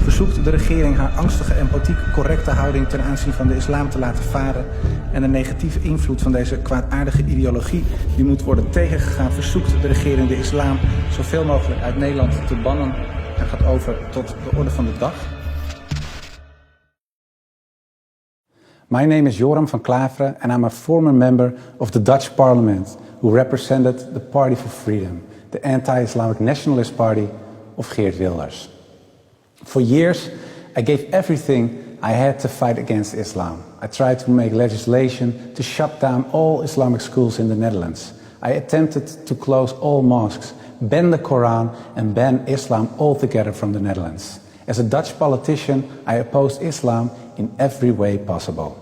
verzoekt de regering haar angstige en politiek correcte houding ten aanzien van de islam te laten varen en de negatieve invloed van deze kwaadaardige ideologie die moet worden tegengegaan, verzoekt de regering de islam zoveel mogelijk uit Nederland te bannen en gaat over tot de orde van de dag. My name is Joram van Klaveren and I'm a former member of the Dutch Parliament who represented the Party for Freedom, the anti-Islamic nationalist party of Geert Wilders. For years, I gave everything I had to fight against Islam. I tried to make legislation to shut down all Islamic schools in the Netherlands. I attempted to close all mosques, ban the Quran and ban Islam altogether from the Netherlands. As a Dutch politician, I opposed Islam in every way possible.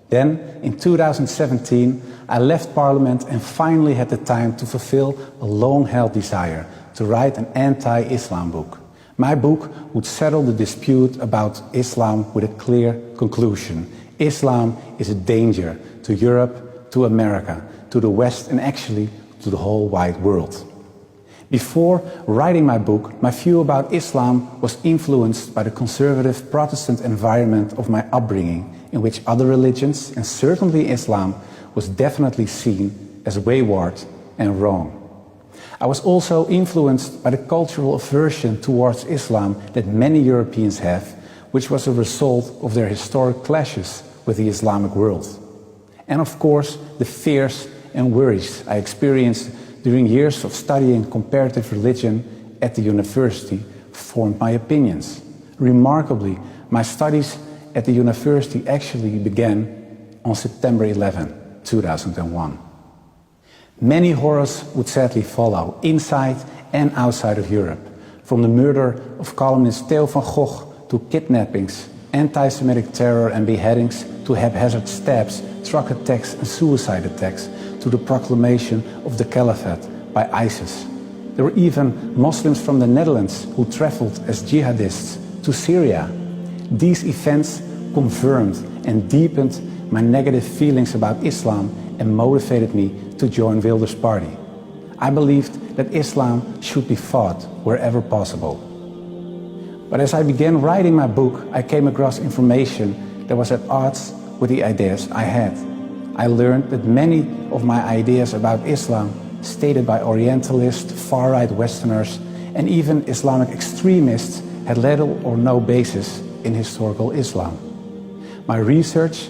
Then, in 2017, I left Parliament and finally had the time to fulfill a long-held desire to write an anti-Islam book. My book would settle the dispute about Islam with a clear conclusion. Islam is a danger to Europe, to America, to the West and actually to the whole wide world. Before writing my book, my view about Islam was influenced by the conservative Protestant environment of my upbringing, in which other religions, and certainly Islam, was definitely seen as wayward and wrong. I was also influenced by the cultural aversion towards Islam that many Europeans have, which was a result of their historic clashes with the Islamic world. And of course, the fears and worries I experienced during years of studying comparative religion at the university formed my opinions. Remarkably, my studies at the university actually began on September 11, 2001. Many horrors would sadly follow, inside and outside of Europe. From the murder of columnist Theo van Gogh to kidnappings, anti-Semitic terror and beheadings, to haphazard stabs, truck attacks and suicide attacks, to the proclamation of the Caliphate by ISIS. There were even Muslims from the Netherlands who traveled as jihadists to Syria. These events confirmed and deepened my negative feelings about Islam and motivated me to join Wilders' party. I believed that Islam should be fought wherever possible. But as I began writing my book, I came across information that was at odds with the ideas I had. I learned that many of my ideas about Islam, stated by Orientalists, far-right Westerners, and even Islamic extremists, had little or no basis in historical Islam. My research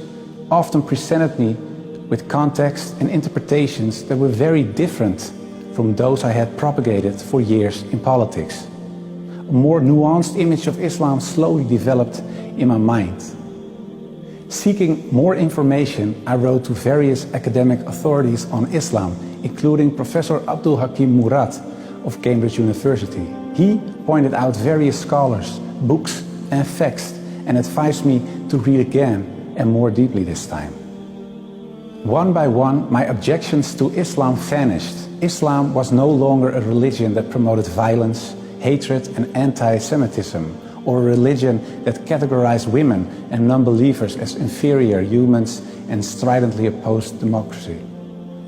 often presented me with context and interpretations that were very different from those I had propagated for years in politics. A more nuanced image of Islam slowly developed in my mind. Seeking more information, I wrote to various academic authorities on Islam, including Professor Abdul Hakim Murad of Cambridge University. He pointed out various scholars, books and facts and advised me to read again and more deeply this time. One by one, my objections to Islam vanished. Islam was no longer a religion that promoted violence, hatred and anti-Semitism, or a religion that categorized women and non-believers as inferior humans and stridently opposed democracy.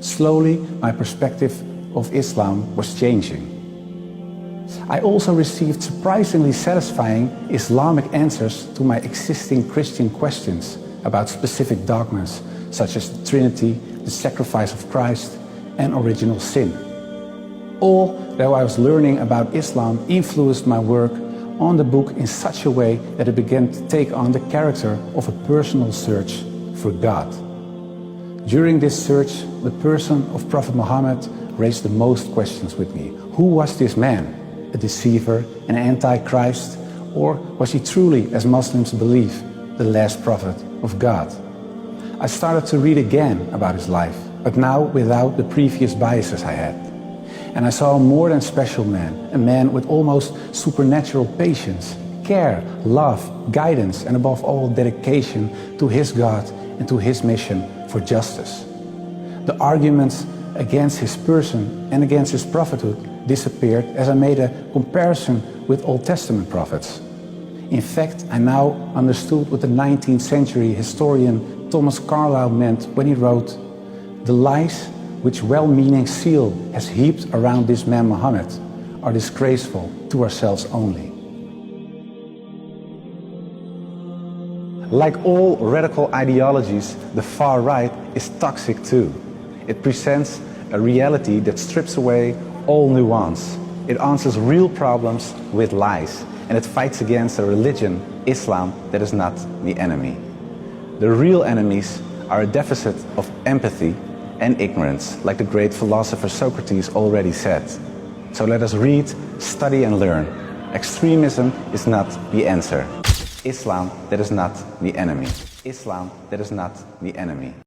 Slowly, my perspective of Islam was changing. I also received surprisingly satisfying Islamic answers to my existing Christian questions about specific dogmas such as the Trinity, the sacrifice of Christ, and original sin. All that I was learning about Islam influenced my work on the book in such a way that it began to take on the character of a personal search for God. During this search, the person of Prophet Muhammad raised the most questions with me. Who was this man? A deceiver, an antichrist, or was he truly, as Muslims believe, the last prophet of God? I started to read again about his life, but now without the previous biases I had. And I saw a more than special man, a man with almost supernatural patience, care, love, guidance, and above all dedication to his God and to his mission for justice. The arguments against his person and against his prophethood disappeared as I made a comparison with Old Testament prophets. In fact, I now understood what the 19th century historian Thomas Carlyle meant when he wrote, "The lies which well-meaning zeal has heaped around this man Muhammad are disgraceful to ourselves only." Like all radical ideologies, the far right is toxic too. It presents a reality that strips away all nuance. It answers real problems with lies, and it fights against a religion, Islam, that is not the enemy. The real enemies are a deficit of empathy and ignorance, like the great philosopher Socrates already said. So let us read, study and learn. Extremism is not the answer. Islam, that is not the enemy. Islam, that is not the enemy.